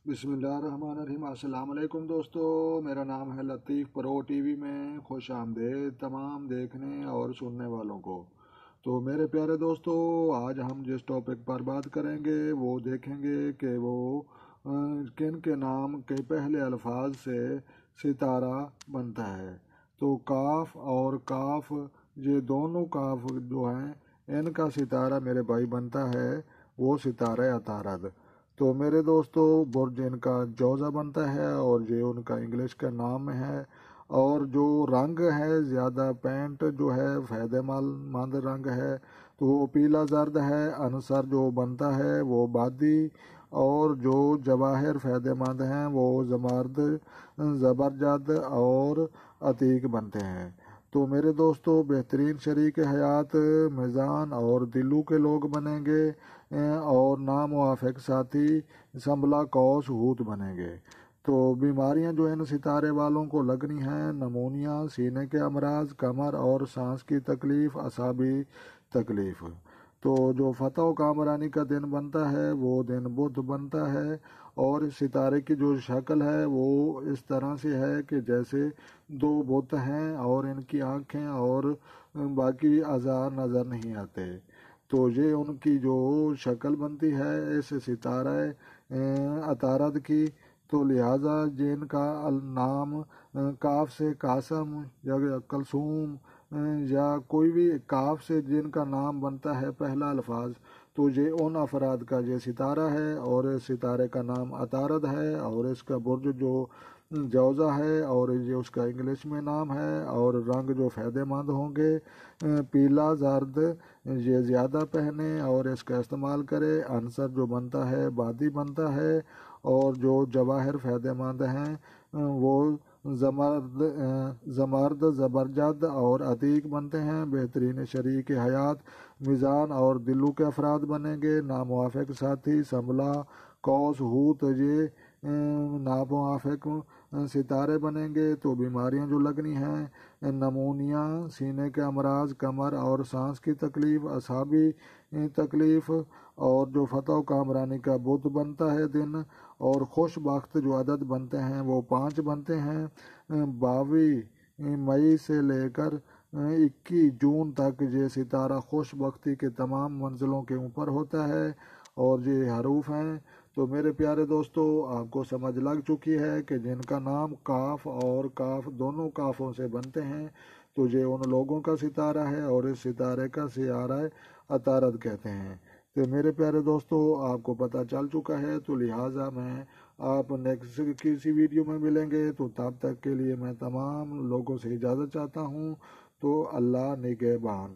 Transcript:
بسم اللہ الرحمن الرحیم۔ السلام علیکم دوستو، میرا نام ہے لطیف پرو ٹی وی میں خوش آمدید تمام دیکھنے اور سننے والوں کو۔ تو میرے پیارے دوستو، آج ہم جس ٹاپک پر بات کریں گے وہ دیکھیں گے کہ وہ کن کے نام کے پہلے الفاظ سے ستارہ بنتا ہے۔ تو کاف اور کاف، یہ دونوں کاف جو ہیں ان کا ستارہ میرے بھائی بنتا ہے وہ ستارہ عطارد۔ تو میرے دوستو، برج ان کا جوزہ بنتا ہے اور یہ ان کا انگلش کا نام ہے۔ اور جو رنگ ہے زیادہ پینٹ جو ہے فائدہ مند رنگ ہے تو وہ پیلا زرد ہے۔ عنصر جو بنتا ہے وہ بادی، اور جو جواہر فائدہ مند ہیں وہ زمرد، زبرجد اور عتیق بنتے ہیں۔ تو میرے دوستو، بہترین شریک حیات میزان اور دلو کے لوگ بنیں گے، اور ناموافق ساتھی سنبلا قوس ہوت بنیں گے۔ تو بیماریاں جو ان ستارے والوں کو لگنی ہیں: نمونیا، سینے کے امراض، کمر اور سانس کی تکلیف، اعصابی تکلیف۔ تو جو فتح و کامرانی کا دن بنتا ہے وہ دن بدھ بنتا ہے، اور اس ستارے کی جو شکل ہے وہ اس طرح سے ہے کہ جیسے دو بت ہیں اور ان کی آنکھیں اور باقی اعضاء نظر نہیں آتے۔ تو یہ ان کی جو شکل بنتی ہے اس ستارہ عطارد کی۔ تو لہٰذا جن کا نام کاف سے قاسم یا کلثوم یا کوئی بھی کاف سے جن کا نام بنتا ہے پہلا الفاظ، تو یہ ان افراد کا یہ ستارہ ہے، اور اس ستارے کا نام عطارد ہے، اور اس کا برج جو جوزہ ہے، اور یہ اس کا انگلش میں نام ہے، اور رنگ جو فائدہ مند ہوں گے پیلا زرد، یہ زیادہ پہنے اور اس کا استعمال کرے۔ عنصر جو بنتا ہے بادی بنتا ہے، اور جو جواہر فائدہ مند ہیں وہ زمرد، زبرجد اور عتیق بنتے ہیں۔ بہترین شریک حیات میزان اور دلو کے افراد بنیں گے۔ ناموافق ساتھی سنبلا قوس ہوت، یہ ناموافق ستارے بنیں گے۔ تو بیماریاں جو لگنی ہیں: نمونیا، سینے کے امراض، کمر اور سانس کی تکلیف، اعصابی تکلیف۔ اور جو فتح و کامرانی کا بدھ بنتا ہے دن، اور خوش بخت جو عدد بنتے ہیں وہ 5 بنتے ہیں۔ 22 مئی سے لے کر 21 جون تک یہ ستارہ خوش بختی کے تمام منزلوں کے اوپر ہوتا ہے، اور یہ حروف ہیں۔ تو میرے پیارے دوستو، آپ کو سمجھ لگ چکی ہے کہ جن کا نام کاف اور کاف دونوں کافوں سے بنتے ہیں تو یہ ان لوگوں کا ستارہ ہے، اور اس ستارے کا سیارہ عطارد کہتے ہیں۔ تو میرے پیارے دوستو، آپ کو پتہ چل چکا ہے، تو لہٰذا میں آپ نیکسٹ کسی ویڈیو میں ملیں گے، تو تب تک کے لیے میں تمام لوگوں سے اجازت چاہتا ہوں۔ تو اللہ نگہبان۔